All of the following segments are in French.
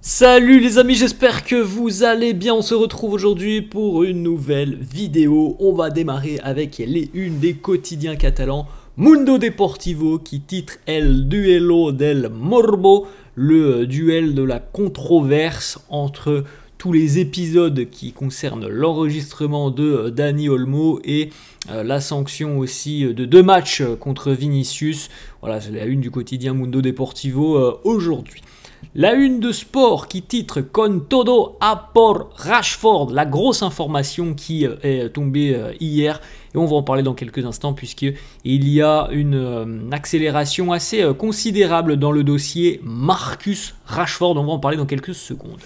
Salut les amis, j'espère que vous allez bien. On se retrouve aujourd'hui pour une nouvelle vidéo. On va démarrer avec les unes des quotidiens catalans. Mundo Deportivo qui titre El Duelo del Morbo, le duel de la controverse entre tous les épisodes qui concernent l'enregistrement de Dani Olmo et la sanction aussi de 2 matchs contre Vinicius. Voilà, c'est la une du quotidien Mundo Deportivo aujourd'hui. La une de sport qui titre Con todo a por Rashford, la grosse information qui est tombée hier, et on va en parler dans quelques instants puisqu'il y a une accélération assez considérable dans le dossier Marcus Rashford. On va en parler dans quelques secondes.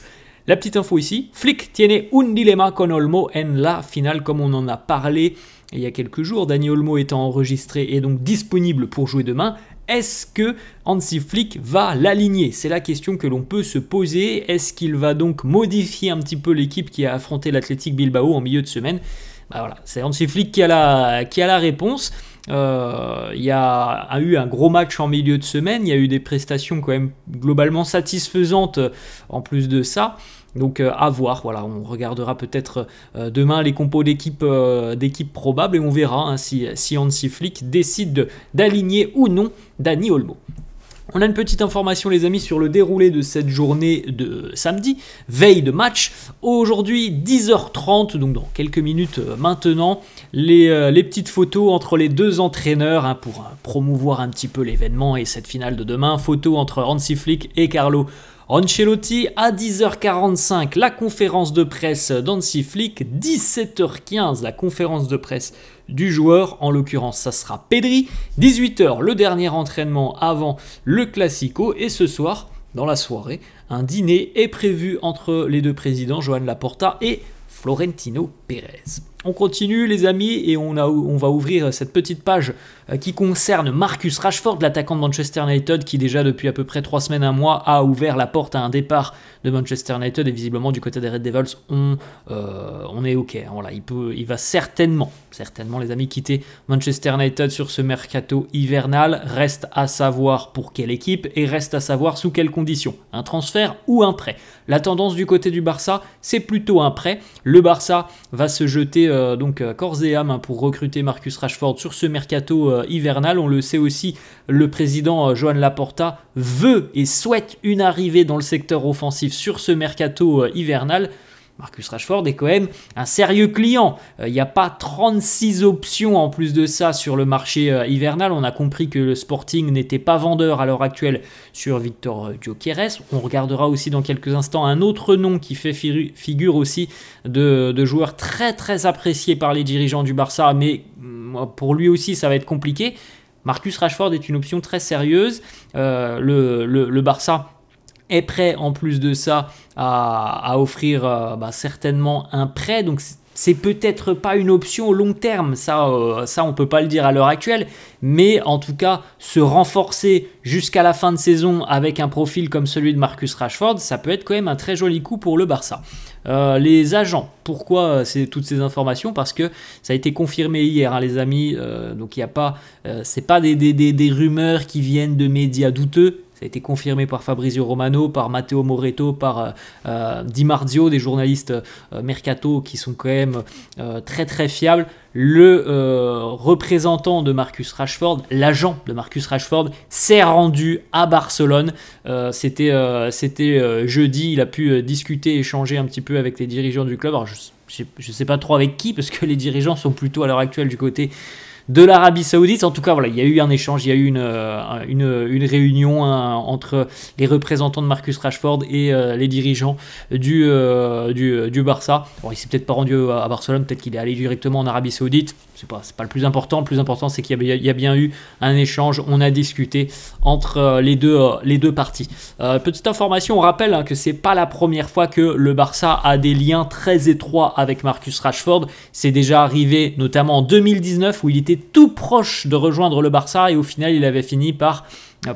La petite info ici, Flick tiene un dilema con Olmo en la finale, comme on en a parlé il y a quelques jours. Dani Olmo étant enregistré et donc disponible pour jouer demain. Est-ce que Hansi Flick va l'aligner? C'est la question que l'on peut se poser. Est-ce qu'il va donc modifier un petit peu l'équipe qui a affronté l'Athletic Bilbao en milieu de semaine? Voilà, c'est Hansi Flick qui a la réponse. Il y a eu un gros match en milieu de semaine. Il y a eu des prestations quand même globalement satisfaisantes en plus de ça. Donc à voir, voilà, on regardera peut-être demain les compos d'équipe probables et on verra si Hansi Flick décide d'aligner ou non Dani Olmo. On a une petite information les amis sur le déroulé de cette journée de samedi, veille de match. Aujourd'hui 10h30, donc dans quelques minutes maintenant, les petites photos entre les deux entraîneurs pour promouvoir un petit peu l'événement et cette finale de demain. Photos entre Hansi Flick et Carlo Ancelotti. À 10h45, la conférence de presse d'Hansi Flick. 17h15, la conférence de presse du joueur. En l'occurrence, ça sera Pedri. 18h, le dernier entraînement avant le Classico. Et ce soir, dans la soirée, un dîner est prévu entre les deux présidents, Joan Laporta et Florentino Pérez. On continue les amis et on va ouvrir cette petite page qui concerne Marcus Rashford, l'attaquant de Manchester United qui déjà depuis à peu près 3 semaines, 1 mois a ouvert la porte à un départ de Manchester United et visiblement du côté des Red Devils on est ok. Voilà, il va certainement les amis quitter Manchester United sur ce mercato hivernal. Reste à savoir pour quelle équipe et reste à savoir sous quelles conditions. Un transfert ou un prêt. La tendance du côté du Barça, c'est plutôt un prêt. Le Barça va se jeter corps et âme pour recruter Marcus Rashford sur ce mercato hivernal. On le sait aussi, le président Joan Laporta veut et souhaite une arrivée dans le secteur offensif sur ce mercato hivernal. Marcus Rashford est quand même un sérieux client. Il n'y a pas 36 options en plus de ça sur le marché hivernal. On a compris que le Sporting n'était pas vendeur à l'heure actuelle sur Victor Gyökeres. On regardera aussi dans quelques instants un autre nom qui fait figure aussi de joueur très très apprécié par les dirigeants du Barça, mais pour lui aussi ça va être compliqué. Marcus Rashford est une option très sérieuse. Le Barça est prêt en plus de ça à offrir certainement un prêt, donc c'est peut-être pas une option au long terme, ça on peut pas le dire à l'heure actuelle, mais en tout cas se renforcer jusqu'à la fin de saison avec un profil comme celui de Marcus Rashford, ça peut être quand même un très joli coup pour le Barça. Les agents, pourquoi toutes ces informations? Parce que ça a été confirmé hier les amis, donc il y a pas, c'est pas des rumeurs qui viennent de médias douteux. Ça a été confirmé par Fabrizio Romano, par Matteo Moretto, par Di Marzio, des journalistes mercato qui sont quand même très très fiables. Le représentant de Marcus Rashford, l'agent de Marcus Rashford, s'est rendu à Barcelone. C'était jeudi, il a pu discuter, échanger un petit peu avec les dirigeants du club. Alors je ne sais pas trop avec qui, parce que les dirigeants sont plutôt à l'heure actuelle du côté de l'Arabie Saoudite. En tout cas, voilà, il y a eu un échange, il y a eu une réunion entre les représentants de Marcus Rashford et les dirigeants du Barça. Bon, il s'est peut-être pas rendu à Barcelone, peut-être qu'il est allé directement en Arabie Saoudite. C'est pas le plus important. Le plus important, c'est qu'il y a bien eu un échange. On a discuté entre les deux parties. Petite information, on rappelle que c'est pas la première fois que le Barça a des liens très étroits avec Marcus Rashford. C'est déjà arrivé notamment en 2019 où il était tout proche de rejoindre le Barça et au final il avait fini par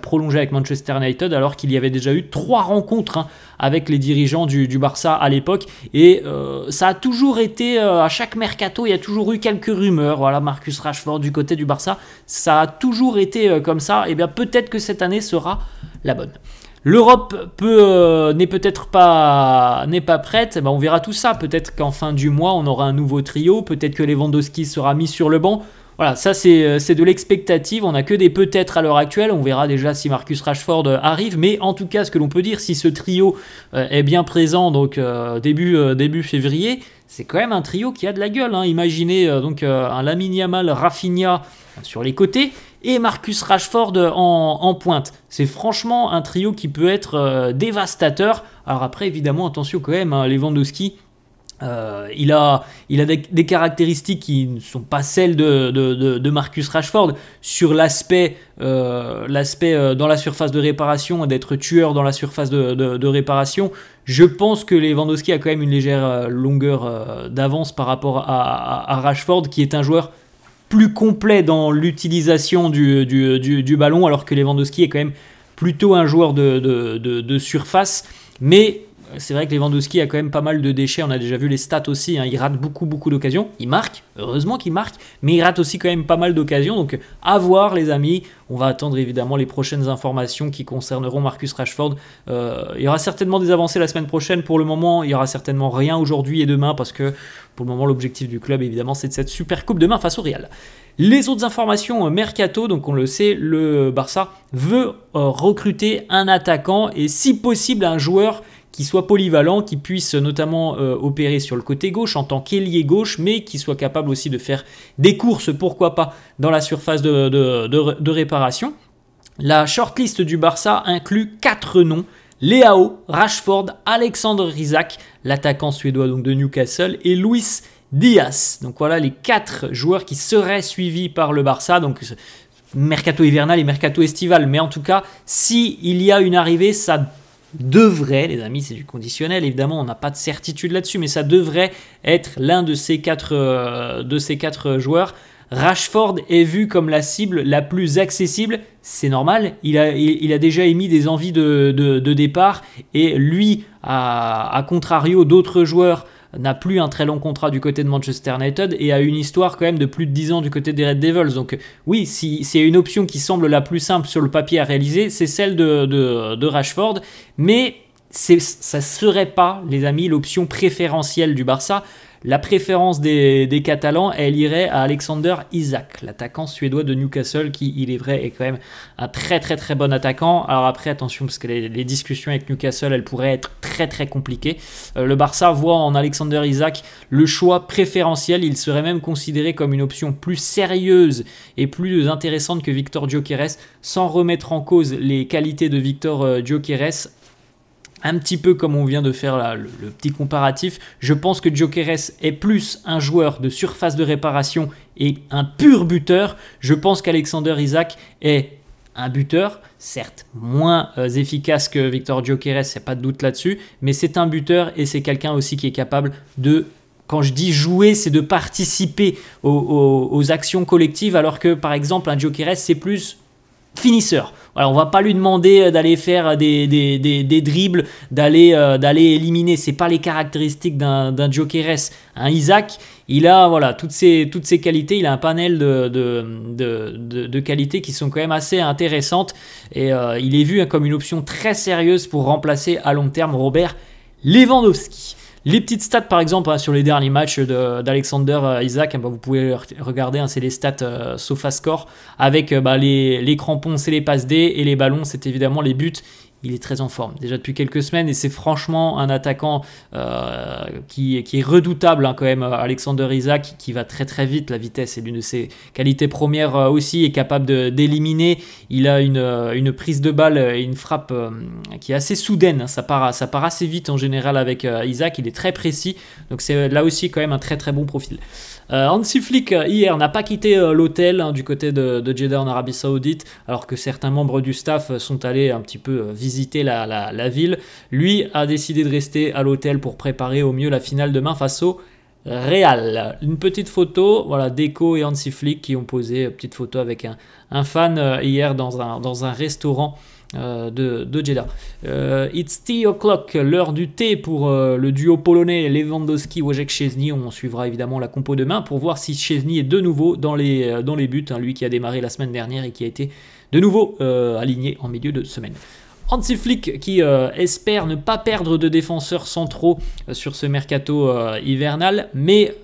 prolonger avec Manchester United alors qu'il y avait déjà eu 3 rencontres avec les dirigeants du Barça à l'époque et ça a toujours été, à chaque mercato il y a toujours eu quelques rumeurs, voilà, Marcus Rashford du côté du Barça, ça a toujours été comme ça, et bien peut-être que cette année sera la bonne. L'Europe n'est peut-être pas prête. On verra tout ça. Peut-être qu'en fin du mois, on aura un nouveau trio. Peut-être que Lewandowski sera mis sur le banc. Voilà, ça c'est de l'expectative, on n'a que des peut-être à l'heure actuelle, on verra déjà si Marcus Rashford arrive, mais en tout cas ce que l'on peut dire, si ce trio est bien présent, donc début février, c'est quand même un trio qui a de la gueule, hein. Imaginez un Lamine Yamal, Rafinha sur les côtés, et Marcus Rashford en pointe. C'est franchement un trio qui peut être dévastateur. Alors après évidemment attention quand même, hein, Lewandowski, il a des caractéristiques qui ne sont pas celles de Marcus Rashford sur l'aspect dans la surface de réparation, d'être tueur dans la surface de réparation. Je pense que Lewandowski a quand même une légère longueur d'avance par rapport à Rashford, qui est un joueur plus complet dans l'utilisation du ballon, alors que Lewandowski est quand même plutôt un joueur de surface. Mais c'est vrai que Lewandowski a quand même pas mal de déchets, on a déjà vu les stats aussi, hein. Il rate beaucoup d'occasions, il marque, heureusement qu'il marque, mais il rate aussi quand même pas mal d'occasions, donc à voir les amis, on va attendre évidemment les prochaines informations qui concerneront Marcus Rashford. Il y aura certainement des avancées la semaine prochaine, pour le moment il y aura certainement rien aujourd'hui et demain, parce que pour le moment l'objectif du club évidemment c'est de cette super coupe demain face au Real. Les autres informations mercato, donc on le sait, le Barça veut recruter un attaquant et si possible un joueur qui soit polyvalent, qui puisse notamment opérer sur le côté gauche en tant qu'ailier gauche, mais qui soit capable aussi de faire des courses, pourquoi pas, dans la surface de réparation. La shortlist du Barça inclut 4 noms: Leao, Rashford, Alexander Isak, l'attaquant suédois donc de Newcastle, et Luis Diaz. Donc voilà les 4 joueurs qui seraient suivis par le Barça. Donc mercato hivernal et mercato estival, mais en tout cas, s'il y a une arrivée, ça devrait, les amis, c'est du conditionnel, évidemment, on n'a pas de certitude là-dessus, mais ça devrait être l'un de ces quatre joueurs. Rashford est vu comme la cible la plus accessible, c'est normal, il a déjà émis des envies de départ, et lui, à contrario d'autres joueurs, n'a plus un très long contrat du côté de Manchester United et a une histoire quand même de plus de 10 ans du côté des Red Devils. Donc oui, si c'est une option qui semble la plus simple sur le papier à réaliser, c'est celle de Rashford, mais ça ne serait pas, les amis, l'option préférentielle du Barça. La préférence des Catalans, elle irait à Alexander Isak, l'attaquant suédois de Newcastle, qui, il est vrai, est quand même un très bon attaquant. Alors après, attention, parce que les discussions avec Newcastle, elles pourraient être très compliquées. Le Barça voit en Alexander Isak le choix préférentiel. Il serait même considéré comme une option plus sérieuse et plus intéressante que Victor Gyökeres, sans remettre en cause les qualités de Victor Gyökeres. Un petit peu comme on vient de faire là, le petit comparatif, je pense que Gyökeres est plus un joueur de surface de réparation et un pur buteur. Je pense qu'Alexander Isak est un buteur, certes moins efficace que Victor Gyökeres, il n'y a pas de doute là-dessus, mais c'est un buteur et c'est quelqu'un aussi qui est capable de... Quand je dis jouer, c'est de participer aux actions collectives, alors que par exemple un Gyökeres c'est plus finisseur. Voilà, on va pas lui demander d'aller faire des dribbles, d'aller éliminer. C'est pas les caractéristiques d'un Gyökeres. Un Isak, il a voilà toutes ces qualités. Il a un panel de qualités qui sont quand même assez intéressantes. Et il est vu comme une option très sérieuse pour remplacer à long terme Robert Lewandowski. Les petites stats par exemple sur les derniers matchs d'Alexander Isak, vous pouvez regarder, c'est les stats SofaScore avec les crampons, c'est les passes D, et les ballons, c'est évidemment les buts. Il est très en forme déjà depuis quelques semaines et c'est franchement un attaquant qui est redoutable quand même. Alexander Isak qui va très vite, la vitesse est l'une de ses qualités premières aussi, est capable d'éliminer. Il a une prise de balle et une frappe qui est assez soudaine, ça part assez vite en général avec Isak, il est très précis, donc c'est là aussi quand même un très bon profil. Hansi Flick hier n'a pas quitté l'hôtel du côté de Jeddah en Arabie Saoudite, alors que certains membres du staff sont allés un petit peu visiter la ville. Lui a décidé de rester à l'hôtel pour préparer au mieux la finale demain face au Real. Une petite photo, voilà, Deco et Hansi Flick qui ont posé une petite photo avec un fan hier dans un restaurant de Jeddah. It's tea o'clock, l'heure du thé pour le duo polonais Lewandowski, Wojciech Szczesny. On suivra évidemment la compo demain pour voir si Szczesny est de nouveau dans les buts, lui qui a démarré la semaine dernière et qui a été de nouveau aligné en milieu de semaine. Hansi Flick qui espère ne pas perdre de défenseurs centraux sur ce mercato hivernal, mais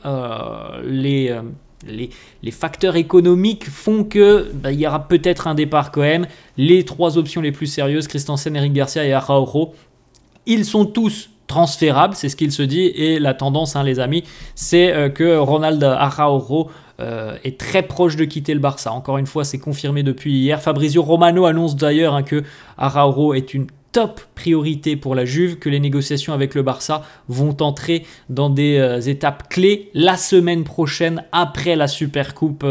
les facteurs économiques font que il y aura peut-être un départ quand même. Les trois options les plus sérieuses, Christensen, Eric Garcia et Araujo, ils sont tous transférables, c'est ce qu'il se dit, et la tendance, hein, les amis, c'est que Ronald Araujo est très proche de quitter le Barça. Encore une fois, c'est confirmé depuis hier. Fabrizio Romano annonce d'ailleurs, hein, que Araujo est une top priorité pour la Juve, que les négociations avec le Barça vont entrer dans des étapes clés la semaine prochaine après la Supercoupe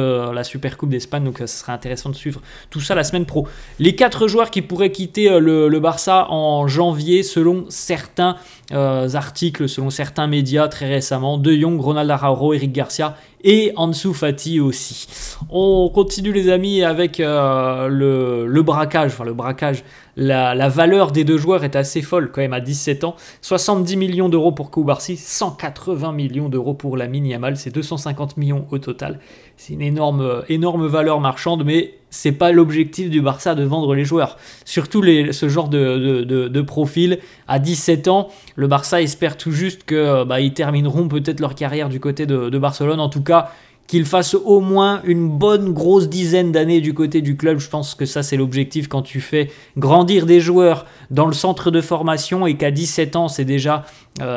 d'Espagne. Donc, ce sera intéressant de suivre tout ça la semaine pro. Les 4 joueurs qui pourraient quitter le Barça en janvier, selon certains articles, selon certains médias très récemment: De Jong, Ronald Araujo, Eric Garcia et Ansu Fati aussi. On continue, les amis, avec le braquage. Enfin, le braquage, la valeur des deux joueurs est assez folle quand même à 17 ans. 70 millions d'euros pour Koubarsi, 180 millions d'euros pour Lamine Yamal. C'est 250 millions au total. C'est une énorme valeur marchande, mais c'est pas l'objectif du Barça de vendre les joueurs. Surtout ce genre de profil. À 17 ans, le Barça espère tout juste qu'ils termineront peut-être leur carrière du côté de Barcelone. En tout cas, qu'ils fassent au moins une bonne grosse dizaine d'années du côté du club. Je pense que ça, c'est l'objectif quand tu fais grandir des joueurs dans le centre de formation, et qu'à 17 ans, c'est déjà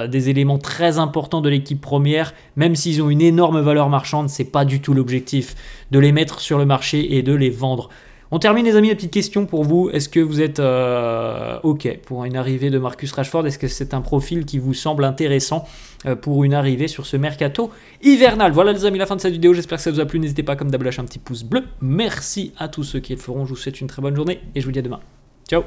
des éléments très importants de l'équipe première. Même s'ils ont une énorme valeur marchande, c'est pas du tout l'objectif de les mettre sur le marché et de les vendre. On termine, les amis, la petite question pour vous. Est-ce que vous êtes OK pour une arrivée de Marcus Rashford? Est-ce que c'est un profil qui vous semble intéressant pour une arrivée sur ce mercato hivernal? Voilà, les amis, la fin de cette vidéo. J'espère que ça vous a plu. N'hésitez pas, comme d'hab, à lâcher un petit pouce bleu. Merci à tous ceux qui le feront. Je vous souhaite une très bonne journée et je vous dis à demain. Ciao!